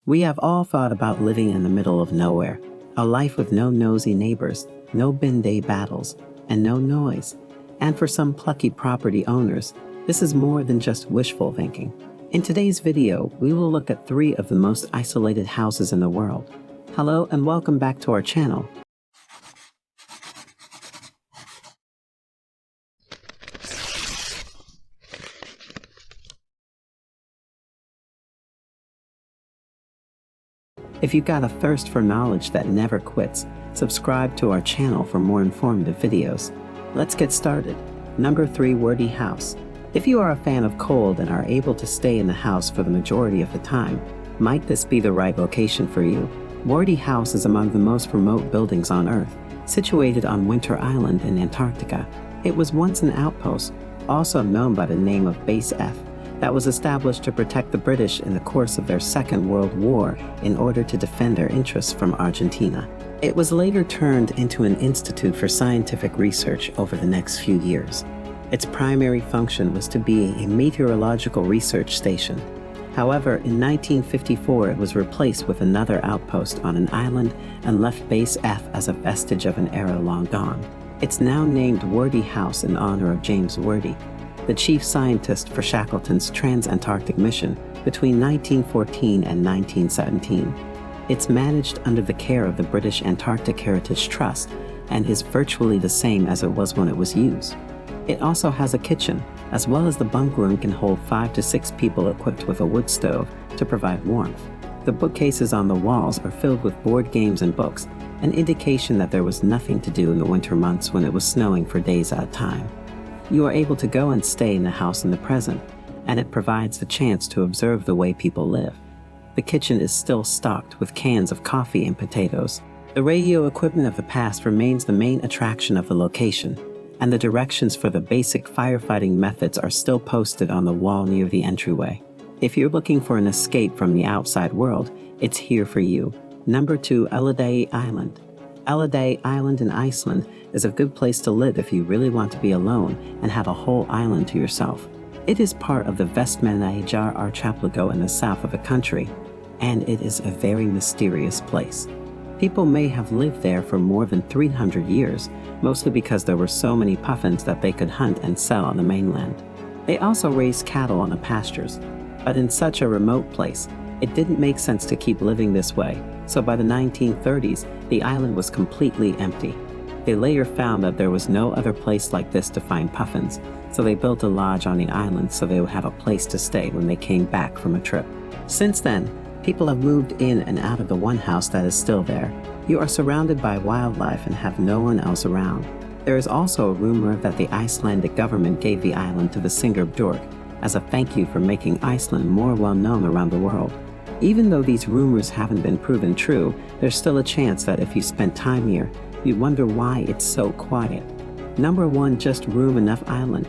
We have all thought about living in the middle of nowhere, a life with no nosy neighbors, no bin-day battles, and no noise. And for some plucky property owners, this is more than just wishful thinking. In today's video, we will look at 3 of the most isolated houses in the world. Hello and welcome back to our channel. If you've got a thirst for knowledge that never quits, subscribe to our channel for more informative videos. Let's get started. Number 3, Wardy House. If you are a fan of cold and are able to stay in the house for the majority of the time, might this be the right location for you? Wardy House is among the most remote buildings on Earth, situated on Winter Island in Antarctica. It was once an outpost, also known by the name of Base F, that was established to protect the British in the course of their Second World War in order to defend their interests from Argentina. It was later turned into an institute for scientific research over the next few years. Its primary function was to be a meteorological research station. However, in 1954 it was replaced with another outpost on an island and left Base F as a vestige of an era long gone. It's now named Wardy House in honor of James Wardy, the chief scientist for Shackleton's trans-Antarctic mission between 1914 and 1917. It's managed under the care of the British Antarctic Heritage Trust and is virtually the same as it was when it was used. It also has a kitchen, as well as the bunk room can hold 5 to 6 people equipped with a wood stove to provide warmth. The bookcases on the walls are filled with board games and books, an indication that there was nothing to do in the winter months when it was snowing for days at a time. You are able to go and stay in the house in the present, and it provides the chance to observe the way people live. The kitchen is still stocked with cans of coffee and potatoes. The radio equipment of the past remains the main attraction of the location, and the directions for the basic firefighting methods are still posted on the wall near the entryway. If you're looking for an escape from the outside world, it's here for you. Number 2, Elliday Island. Elliday Island in Iceland is a good place to live if you really want to be alone and have a whole island to yourself. It is part of the Vestmannaeyjar archipelago in the south of the country, and it is a very mysterious place. People may have lived there for more than 300 years, mostly because there were so many puffins that they could hunt and sell on the mainland. They also raised cattle on the pastures, but in such a remote place, it didn't make sense to keep living this way, so by the 1930s, the island was completely empty. They later found that there was no other place like this to find puffins, so they built a lodge on the island so they would have a place to stay when they came back from a trip. Since then, people have moved in and out of the one house that is still there. You are surrounded by wildlife and have no one else around. There is also a rumor that the Icelandic government gave the island to the singer Björk as a thank you for making Iceland more well-known around the world. Even though these rumors haven't been proven true, there's still a chance that if you spent time here, you'd wonder why it's so quiet. Number 1, Just Room Enough Island.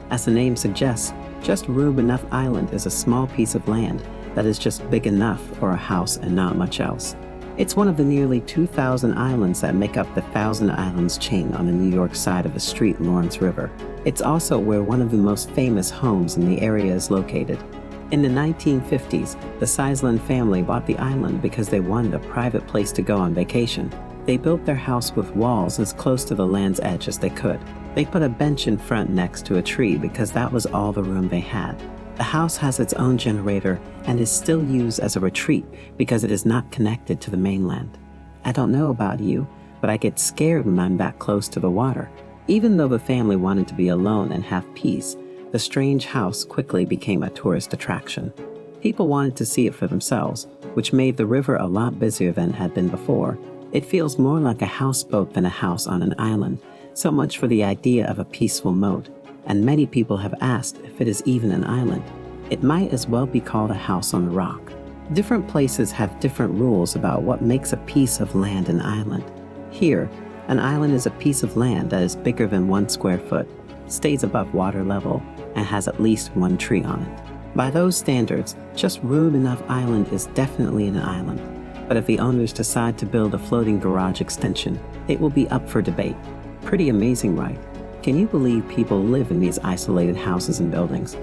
As the name suggests, Just Room Enough Island is a small piece of land that is just big enough for a house and not much else. It's one of the nearly 2,000 islands that make up the Thousand Islands chain on the New York side of the St. Lawrence River. It's also where one of the most famous homes in the area is located. In the 1950s, the Sizeland family bought the island because they wanted a private place to go on vacation. They built their house with walls as close to the land's edge as they could. They put a bench in front next to a tree because that was all the room they had. The house has its own generator and is still used as a retreat because it is not connected to the mainland. I don't know about you, but I get scared when I'm that close to the water. Even though the family wanted to be alone and have peace, the strange house quickly became a tourist attraction. People wanted to see it for themselves, which made the river a lot busier than it had been before. It feels more like a houseboat than a house on an island, so much for the idea of a peaceful moat, and many people have asked if it is even an island. It might as well be called a house on a rock. Different places have different rules about what makes a piece of land an island. Here, an island is a piece of land that is bigger than 1 square foot, stays above water level, and has at least 1 tree on it. By those standards, Just Room Enough Island is definitely an island, but if the owners decide to build a floating garage extension, it will be up for debate. Pretty amazing, right? Can you believe people live in these isolated houses and buildings?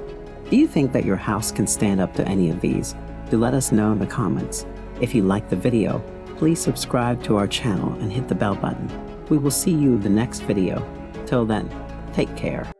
Do you think that your house can stand up to any of these? Do let us know in the comments. If you like the video, please subscribe to our channel and hit the bell button. We will see you in the next video. Till then, take care.